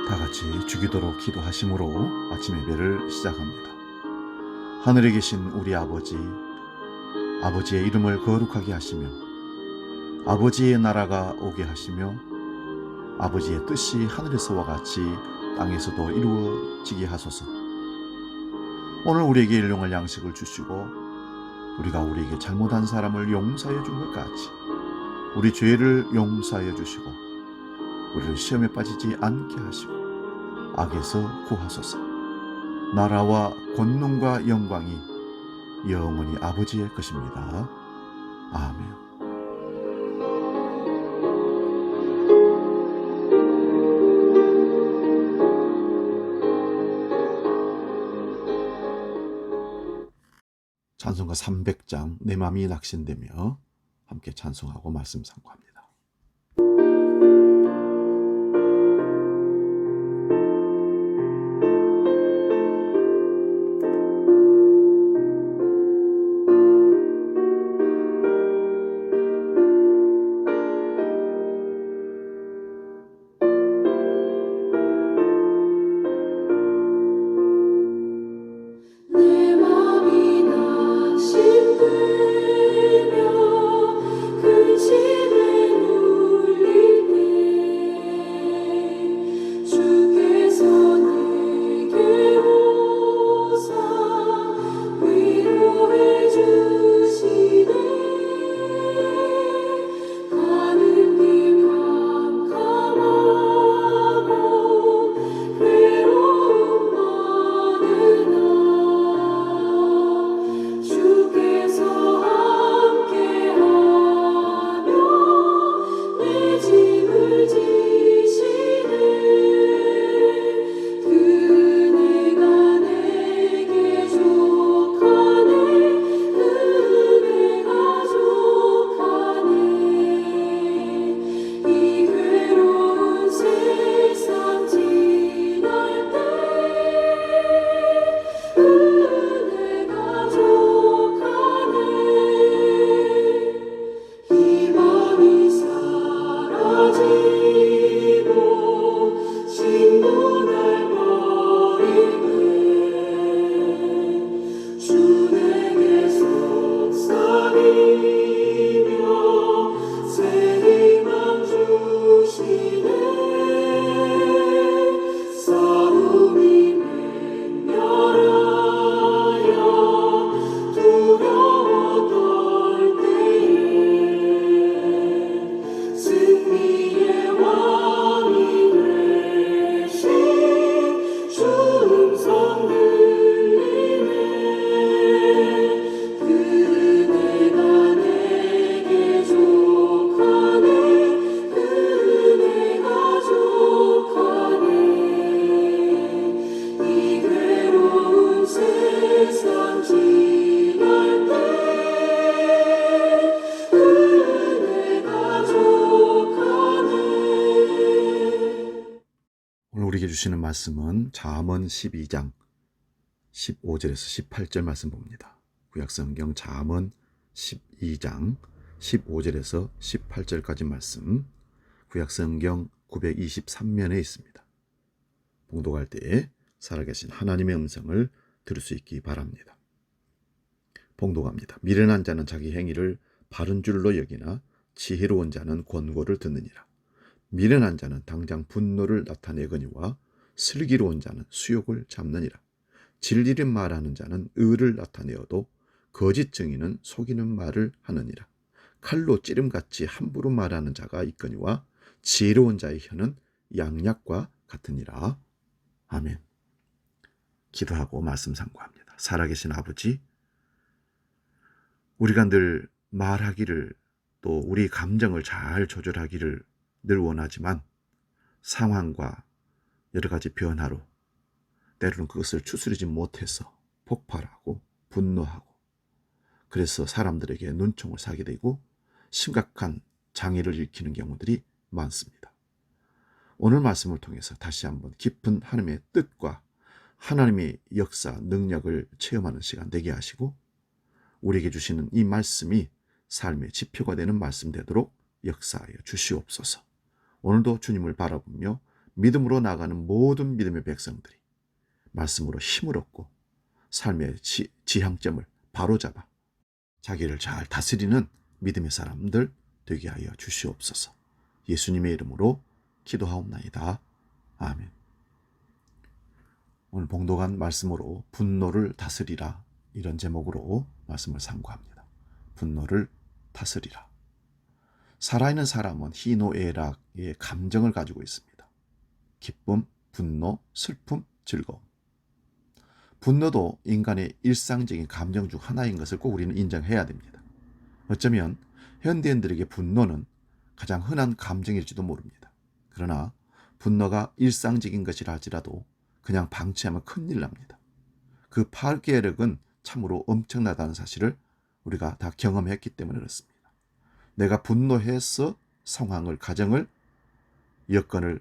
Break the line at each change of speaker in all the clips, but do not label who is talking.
다 같이 주기도로 기도하심으로 아침 예배를 시작합니다. 하늘에 계신 우리 아버지, 아버지의 이름을 거룩하게 하시며 아버지의 나라가 오게 하시며 아버지의 뜻이 하늘에서와 같이 땅에서도 이루어지게 하소서. 오늘 우리에게 일용할 양식을 주시고 우리가 우리에게 잘못한 사람을 용서해 준 것 같이 우리 죄를 용서하여 주시고 우리를 시험에 빠지지 않게 하시고 악에서 구하소서. 나라와 권능과 영광이 영원히 아버지의 것입니다. 아멘. 찬송가 300장 내 맘이 낙심되며 함께 찬송하고 말씀 상고합니다. 오늘 우리에게 주시는 말씀은 잠언 12장 15절에서 18절 말씀 봅니다. 구약성경 잠언 12장 15절에서 18절까지 말씀, 구약성경 923면에 있습니다. 봉독할 때에 살아계신 하나님의 음성을 들을 수 있기 바랍니다. 봉독합니다. 미련한 자는 자기 행위를 바른 줄로 여기나 지혜로운 자는 권고를 듣느니라. 미련한 자는 당장 분노를 나타내거니와 슬기로운 자는 수욕을 잡느니라. 진리를 말하는 자는 의를 나타내어도 거짓 증인은 속이는 말을 하느니라. 칼로 찌름같이 함부로 말하는 자가 있거니와 지혜로운 자의 혀는 양약과 같으니라. 아멘. 기도하고 말씀 상고합니다. 살아계신 아버지, 우리가 늘 말하기를 또 우리 감정을 잘 조절하기를 늘 원하지만 상황과 여러 가지 변화로 때로는 그것을 추스르지 못해서 폭발하고 분노하고 그래서 사람들에게 눈총을 사게 되고 심각한 장애를 일으키는 경우들이 많습니다. 오늘 말씀을 통해서 다시 한번 깊은 하나님의 뜻과 하나님의 역사, 능력을 체험하는 시간 되게 하시고 우리에게 주시는 이 말씀이 삶의 지표가 되는 말씀 되도록 역사하여 주시옵소서. 오늘도 주님을 바라보며 믿음으로 나가는 모든 믿음의 백성들이 말씀으로 힘을 얻고 삶의 지향점을 바로잡아 자기를 잘 다스리는 믿음의 사람들 되게 하여 주시옵소서. 예수님의 이름으로 기도하옵나이다. 아멘. 오늘 봉독한 말씀으로 분노를 다스리라, 이런 제목으로 말씀을 상고합니다. 분노를 다스리라. 살아있는 사람은 희노애락의 감정을 가지고 있습니다. 기쁨, 분노, 슬픔, 즐거움. 분노도 인간의 일상적인 감정 중 하나인 것을 꼭 우리는 인정해야 됩니다. 어쩌면 현대인들에게 분노는 가장 흔한 감정일지도 모릅니다. 그러나 분노가 일상적인 것이라 할지라도 그냥 방치하면 큰일 납니다. 그 파괴력은 참으로 엄청나다는 사실을 우리가 다 경험했기 때문에 그렇습니다. 내가 분노해서 상황을, 가정을, 여건을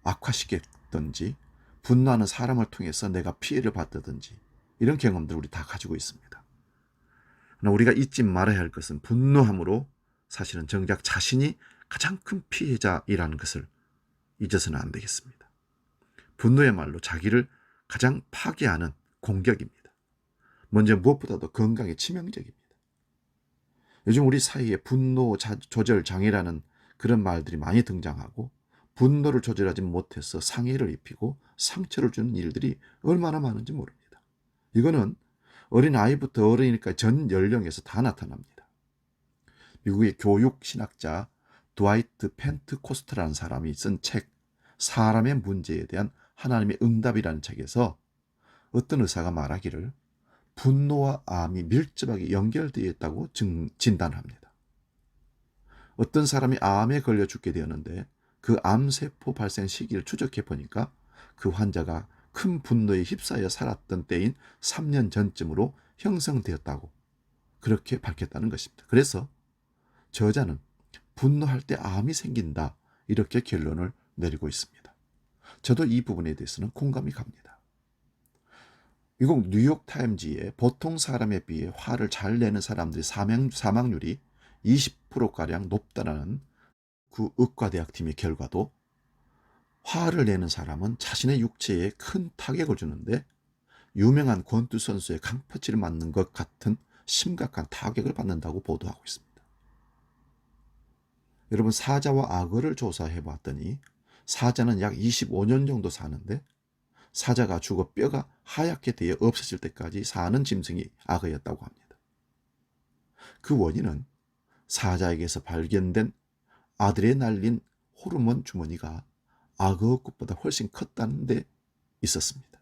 악화시켰든지 분노하는 사람을 통해서 내가 피해를 받든지 이런 경험들을 우리 다 가지고 있습니다. 그러나 우리가 잊지 말아야 할 것은 분노함으로 사실은 정작 자신이 가장 큰 피해자이라는 것을 잊어서는 안 되겠습니다. 분노야말로 자기를 가장 파괴하는 공격입니다. 먼저 무엇보다도 건강에 치명적입니다. 요즘 우리 사이에 분노 조절 장애라는 그런 말들이 많이 등장하고 분노를 조절하지 못해서 상해를 입히고 상처를 주는 일들이 얼마나 많은지 모릅니다. 이거는 어린아이부터 어른이니까 전 연령에서 다 나타납니다. 미국의 교육신학자 드와이트 펜트코스트라는 사람이 쓴 책 사람의 문제에 대한 하나님의 응답이라는 책에서 어떤 의사가 말하기를 분노와 암이 밀접하게 연결되어 있다고 진단합니다. 어떤 사람이 암에 걸려 죽게 되었는데 그 암세포 발생 시기를 추적해 보니까 그 환자가 큰 분노에 휩싸여 살았던 때인 3년 전쯤으로 형성되었다고 그렇게 밝혔다는 것입니다. 그래서 저자는 분노할 때 암이 생긴다, 이렇게 결론을 내리고 있습니다. 저도 이 부분에 대해서는 공감이 갑니다. 미국 뉴욕타임즈에 보통 사람에 비해 화를 잘 내는 사람들의 사망률이 20%가량 높다는 그 의과대학팀의 결과도 화를 내는 사람은 자신의 육체에 큰 타격을 주는데 유명한 권투 선수의 강펀치를 맞는 것 같은 심각한 타격을 받는다고 보도하고 있습니다. 여러분, 사자와 악어를 조사해 봤더니 사자는 약 25년 정도 사는데 사자가 죽어 뼈가 하얗게 되어 없어질 때까지 사는 짐승이 악어였다고 합니다. 그 원인은 사자에게서 발견된 아드레날린 호르몬 주머니가 악어의 것보다 훨씬 컸다는 데 있었습니다.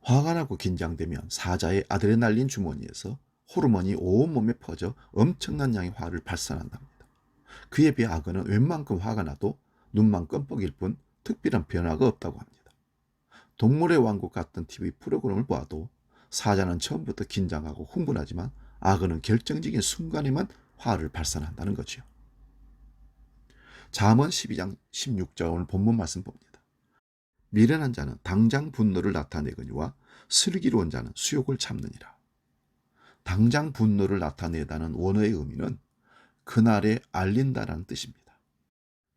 화가 나고 긴장되면 사자의 아드레날린 주머니에서 호르몬이 온몸에 퍼져 엄청난 양의 화를 발산한답니다. 그에 비해 악어는 웬만큼 화가 나도 눈만 껌뻑일 뿐 특별한 변화가 없다고 합니다. 동물의 왕국 같은 TV 프로그램을 보아도 사자는 처음부터 긴장하고 흥분하지만 악어는 결정적인 순간에만 화를 발산한다는 거죠. 잠언 12장 16절 오늘 본문 말씀 봅니다. 미련한 자는 당장 분노를 나타내거니와 슬기로운 자는 수욕을 참느니라. 당장 분노를 나타내다는 원어의 의미는 그날에 알린다라는 뜻입니다.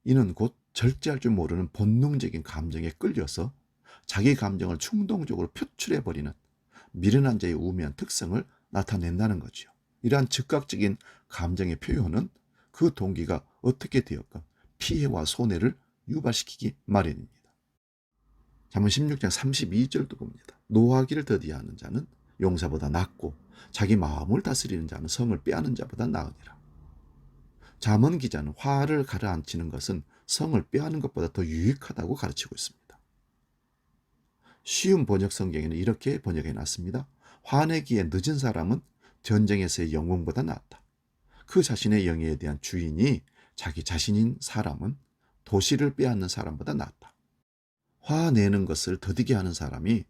이는 곧 절제할 줄 모르는 본능적인 감정에 끌려서 자기 감정을 충동적으로 표출해버리는 미련한 자의 우매한 특성을 나타낸다는 거죠. 이러한 즉각적인 감정의 표현은 그 동기가 어떻게 되었건 피해와 손해를 유발시키기 마련입니다. 잠언 16장 32절도 봅니다. 노하기를 더디하는 자는 용사보다 낫고 자기 마음을 다스리는 자는 성을 빼앗는 자보다 나으니라. 잠언 기자는 화를 가라앉히는 것은 성을 빼앗는 것보다 더 유익하다고 가르치고 있습니다. 쉬운 번역 성경에는 이렇게 번역해 놨습니다. 화내기에 늦은 사람은 전쟁에서의 영웅보다 낫다. 그 자신의 영예에 대한 주인이 자기 자신인 사람은 도시를 빼앗는 사람보다 낫다. 화내는 것을 더디게 하는 사람이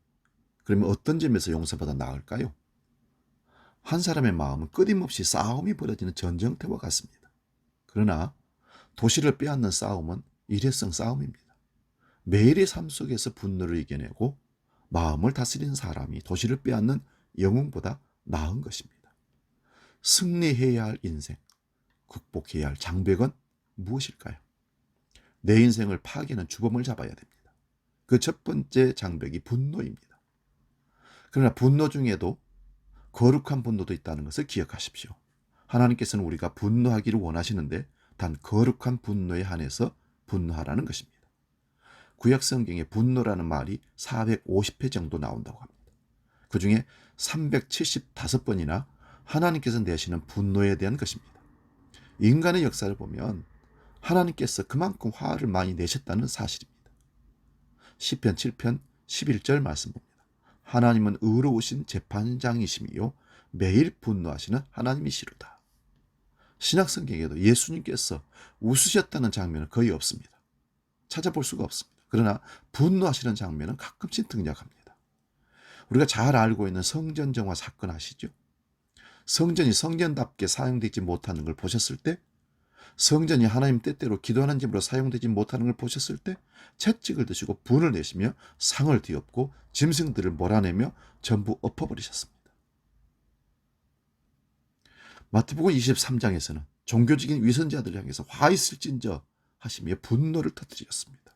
그러면 어떤 점에서 용사보다 나을까요? 한 사람의 마음은 끊임없이 싸움이 벌어지는 전쟁터와 같습니다. 그러나 도시를 빼앗는 싸움은 일회성 싸움입니다. 매일의 삶 속에서 분노를 이겨내고 마음을 다스리는 사람이 도시를 빼앗는 영웅보다 나은 것입니다. 승리해야 할 인생, 극복해야 할 장벽은 무엇일까요? 내 인생을 파괴하는 주범을 잡아야 됩니다. 그 첫 번째 장벽이 분노입니다. 그러나 분노 중에도 거룩한 분노도 있다는 것을 기억하십시오. 하나님께서는 우리가 분노하기를 원하시는데 단 거룩한 분노에 한해서 분노하라는 것입니다. 구약 성경에 분노라는 말이 450회 정도 나온다고 합니다. 그 중에 375번이나 하나님께서 내시는 분노에 대한 것입니다. 인간의 역사를 보면 하나님께서 그만큼 화를 많이 내셨다는 사실입니다. 시편 7편 11절 말씀 봅니다. 하나님은 의로우신 재판장이시며 매일 분노하시는 하나님이시로다. 신약 성경에도 예수님께서 웃으셨다는 장면은 거의 없습니다. 찾아볼 수가 없습니다. 그러나 분노하시는 장면은 가끔씩 등장합니다. 우리가 잘 알고 있는 성전 정화 사건 아시죠? 성전이 성전답게 사용되지 못하는 걸 보셨을 때, 성전이 하나님 뜻대로 기도하는 집으로 사용되지 못하는 걸 보셨을 때 채찍을 드시고 분을 내시며 상을 뒤엎고 짐승들을 몰아내며 전부 엎어버리셨습니다. 마태복음 23장에서는 종교적인 위선자들을 향해서 화 있을진저 하시며 분노를 터뜨리셨습니다.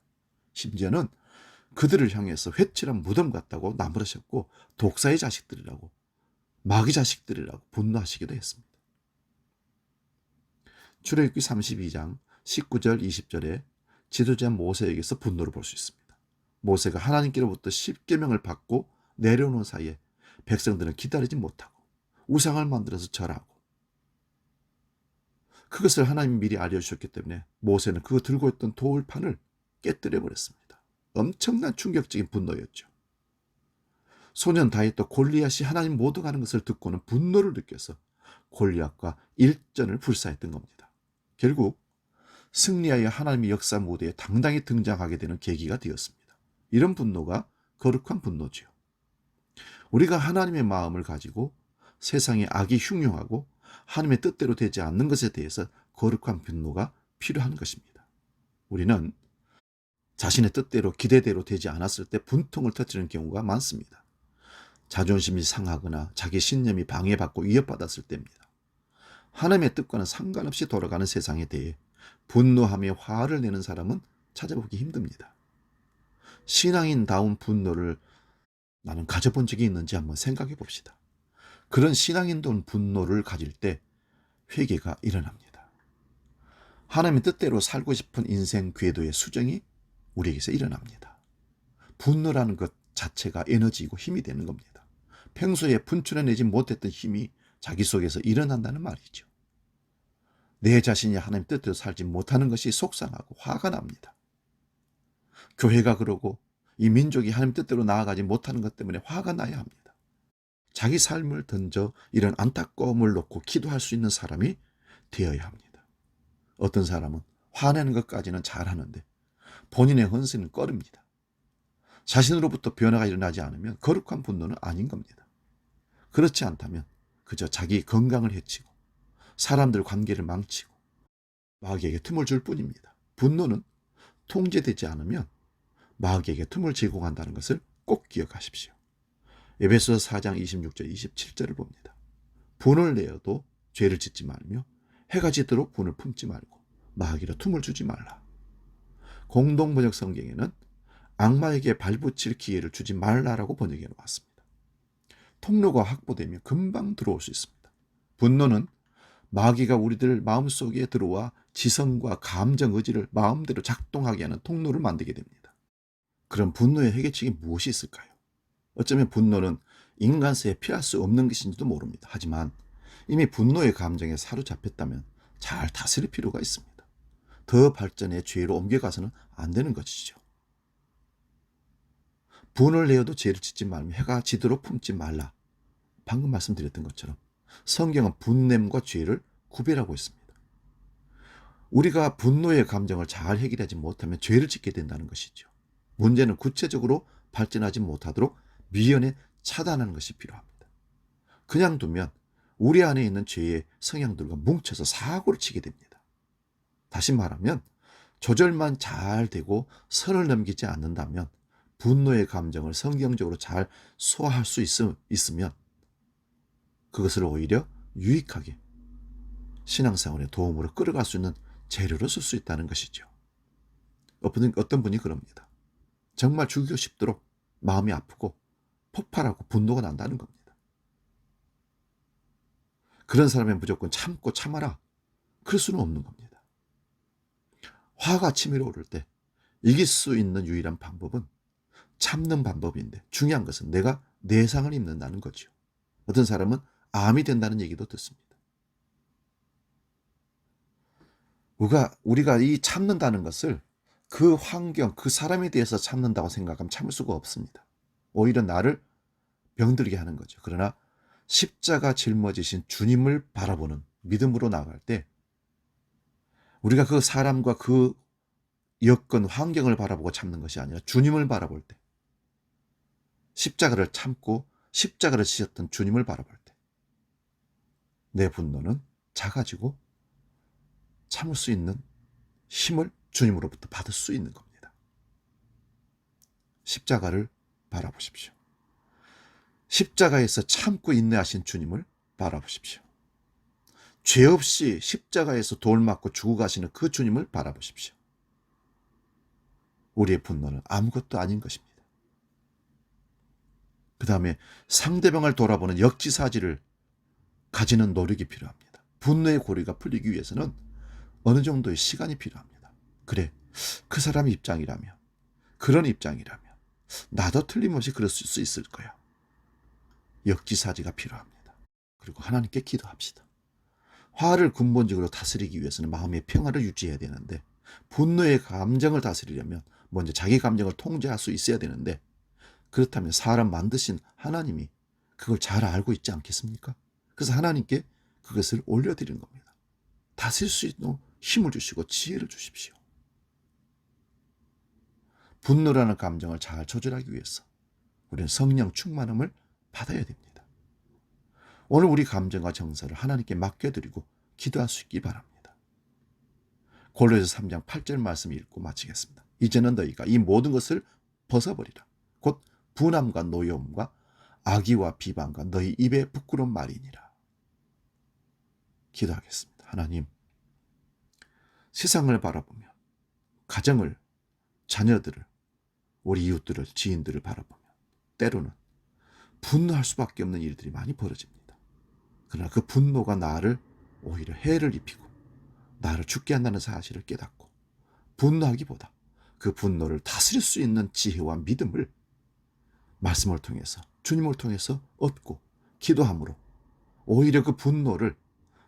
심지어는 그들을 향해서 회칠한 무덤 같다고 나무라셨고 독사의 자식들이라고, 마귀 자식들이라고 분노하시기도 했습니다. 출애굽기 32장 19절 20절에 지도자 모세에게서 분노를 볼 수 있습니다. 모세가 하나님께로부터 십계명을 받고 내려오는 사이에 백성들은 기다리지 못하고 우상을 만들어서 절하고, 그것을 하나님이 미리 알려주셨기 때문에 모세는 그거 들고 있던 돌판을 깨뜨려 버렸습니다. 엄청난 충격적인 분노였죠. 소년 다윗도 골리앗이 하나님 모독하는 것을 듣고는 분노를 느껴서 골리앗과 일전을 불사했던 겁니다. 결국 승리하여 하나님의 역사 무대에 당당히 등장하게 되는 계기가 되었습니다. 이런 분노가 거룩한 분노지요. 우리가 하나님의 마음을 가지고 세상의 악이 흉흉하고 하나님의 뜻대로 되지 않는 것에 대해서 거룩한 분노가 필요한 것입니다. 우리는 자신의 뜻대로 기대대로 되지 않았을 때 분통을 터뜨리는 경우가 많습니다. 자존심이 상하거나 자기 신념이 방해받고 위협받았을 때입니다. 하나님의 뜻과는 상관없이 돌아가는 세상에 대해 분노하며 화를 내는 사람은 찾아보기 힘듭니다. 신앙인다운 분노를 나는 가져본 적이 있는지 한번 생각해 봅시다. 그런 신앙인다운 분노를 가질 때 회개가 일어납니다. 하나님의 뜻대로 살고 싶은 인생 궤도의 수정이 우리에게서 일어납니다. 분노라는 것 자체가 에너지이고 힘이 되는 겁니다. 평소에 분출해내지 못했던 힘이 자기 속에서 일어난다는 말이죠. 내 자신이 하나님 뜻대로 살지 못하는 것이 속상하고 화가 납니다. 교회가 그러고 이 민족이 하나님 뜻대로 나아가지 못하는 것 때문에 화가 나야 합니다. 자기 삶을 던져 이런 안타까움을 놓고 기도할 수 있는 사람이 되어야 합니다. 어떤 사람은 화내는 것까지는 잘하는데 본인의 헌신은 꺼립니다. 자신으로부터 변화가 일어나지 않으면 거룩한 분노는 아닌 겁니다. 그렇지 않다면 그저 자기 건강을 해치고 사람들 관계를 망치고 마귀에게 틈을 줄 뿐입니다. 분노는 통제되지 않으면 마귀에게 틈을 제공한다는 것을 꼭 기억하십시오. 에베소서 4장 26절 27절을 봅니다. 분을 내어도 죄를 짓지 말며 해가 지도록 분을 품지 말고 마귀로 틈을 주지 말라. 공동번역 성경에는 악마에게 발붙일 기회를 주지 말라라고 번역해 놓았습니다. 통로가 확보되면 금방 들어올 수 있습니다. 분노는 마귀가 우리들 마음속에 들어와 지성과 감정, 의지를 마음대로 작동하게 하는 통로를 만들게 됩니다. 그럼 분노의 해결책이 무엇이 있을까요? 어쩌면 분노는 인간세에 피할 수 없는 것인지도 모릅니다. 하지만 이미 분노의 감정에 사로잡혔다면 잘 다스릴 필요가 있습니다. 더 발전해 죄로 옮겨가서는 안 되는 것이죠. 분을 내어도 죄를 짓지 말며 해가 지도록 품지 말라. 방금 말씀드렸던 것처럼 성경은 분냄과 죄를 구별하고 있습니다. 우리가 분노의 감정을 잘 해결하지 못하면 죄를 짓게 된다는 것이죠. 문제는 구체적으로 발전하지 못하도록 미연에 차단하는 것이 필요합니다. 그냥 두면 우리 안에 있는 죄의 성향들과 뭉쳐서 사고를 치게 됩니다. 다시 말하면 조절만 잘 되고 선을 넘기지 않는다면 분노의 감정을 성경적으로 잘 소화할 수 있으면 그것을 오히려 유익하게 신앙생활의 도움으로 끌어갈 수 있는 재료로 쓸 수 있다는 것이죠. 어떤 분이 그럽니다. 정말 죽이고 싶도록 마음이 아프고 폭발하고 분노가 난다는 겁니다. 그런 사람은 무조건 참고 참아라. 그럴 수는 없는 겁니다. 화가 치밀어 오를 때 이길 수 있는 유일한 방법은 참는 방법인데, 중요한 것은 내가 내상을 입는다는 거죠. 어떤 사람은 암이 된다는 얘기도 듣습니다. 우리가 이 참는다는 것을 그 환경, 그 사람에 대해서 참는다고 생각하면 참을 수가 없습니다. 오히려 나를 병들게 하는 거죠. 그러나 십자가 짊어지신 주님을 바라보는 믿음으로 나아갈 때, 우리가 그 사람과 그 여건, 환경을 바라보고 참는 것이 아니라 주님을 바라볼 때, 십자가를 참고 십자가를 지셨던 주님을 바라볼 때, 내 분노는 작아지고 참을 수 있는 힘을 주님으로부터 받을 수 있는 겁니다. 십자가를 바라보십시오. 십자가에서 참고 인내하신 주님을 바라보십시오. 죄 없이 십자가에서 돌 맞고 죽어가시는 그 주님을 바라보십시오. 우리의 분노는 아무것도 아닌 것입니다. 그 다음에 상대방을 돌아보는 역지사지를 가지는 노력이 필요합니다. 분노의 고리가 풀리기 위해서는 어느 정도의 시간이 필요합니다. 그래, 그 사람의 입장이라면, 그런 입장이라면 나도 틀림없이 그럴 수 있을 거야. 역지사지가 필요합니다. 그리고 하나님께 기도합시다. 화를 근본적으로 다스리기 위해서는 마음의 평화를 유지해야 되는데, 분노의 감정을 다스리려면 먼저 자기 감정을 통제할 수 있어야 되는데, 그렇다면 사람 만드신 하나님이 그걸 잘 알고 있지 않겠습니까? 그래서 하나님께 그것을 올려드리는 겁니다. 다스릴 수 있는 힘을 주시고 지혜를 주십시오. 분노라는 감정을 잘 조절하기 위해서 우리는 성령 충만함을 받아야 됩니다. 오늘 우리 감정과 정서를 하나님께 맡겨드리고 기도할 수 있기 바랍니다. 골로새서 3장 8절 말씀 읽고 마치겠습니다. 이제는 너희가 이 모든 것을 벗어버리라. 곧 분함과 노여움과 악의와 비방과 너희 입에 부끄러운 말이니라. 기도하겠습니다. 하나님, 세상을 바라보며 가정을, 자녀들을, 우리 이웃들을, 지인들을 바라보며 때로는 분노할 수밖에 없는 일들이 많이 벌어집니다. 그러나 그 분노가 나를 오히려 해를 입히고 나를 죽게 한다는 사실을 깨닫고, 분노하기보다 그 분노를 다스릴 수 있는 지혜와 믿음을 말씀을 통해서, 주님을 통해서 얻고 기도함으로 오히려 그 분노를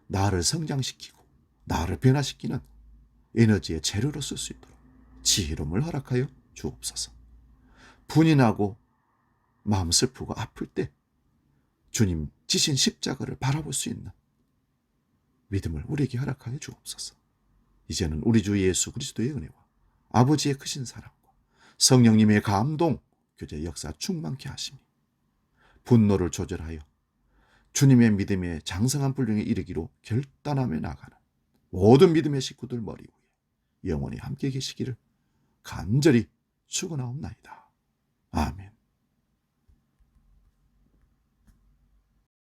나를 성장시키고 나를 변화시키는 에너지의 재료로 쓸 수 있도록 지혜로움을 허락하여 주옵소서. 분이 나고 마음 슬프고 아플 때 주님 지신 십자가를 바라볼 수 있는 믿음을 우리에게 허락하여 주옵소서. 이제는 우리 주 예수 그리스도의 은혜와 아버지의 크신 사랑과 성령님의 감동, 교제 역사 충만케 하시니 분노를 조절하여 주님의 믿음의 장성한 분량에 이르기로 결단하며 나가는 모든 믿음의 식구들 머리 위에 영원히 함께 계시기를 간절히 축원하옵나이다. 아멘.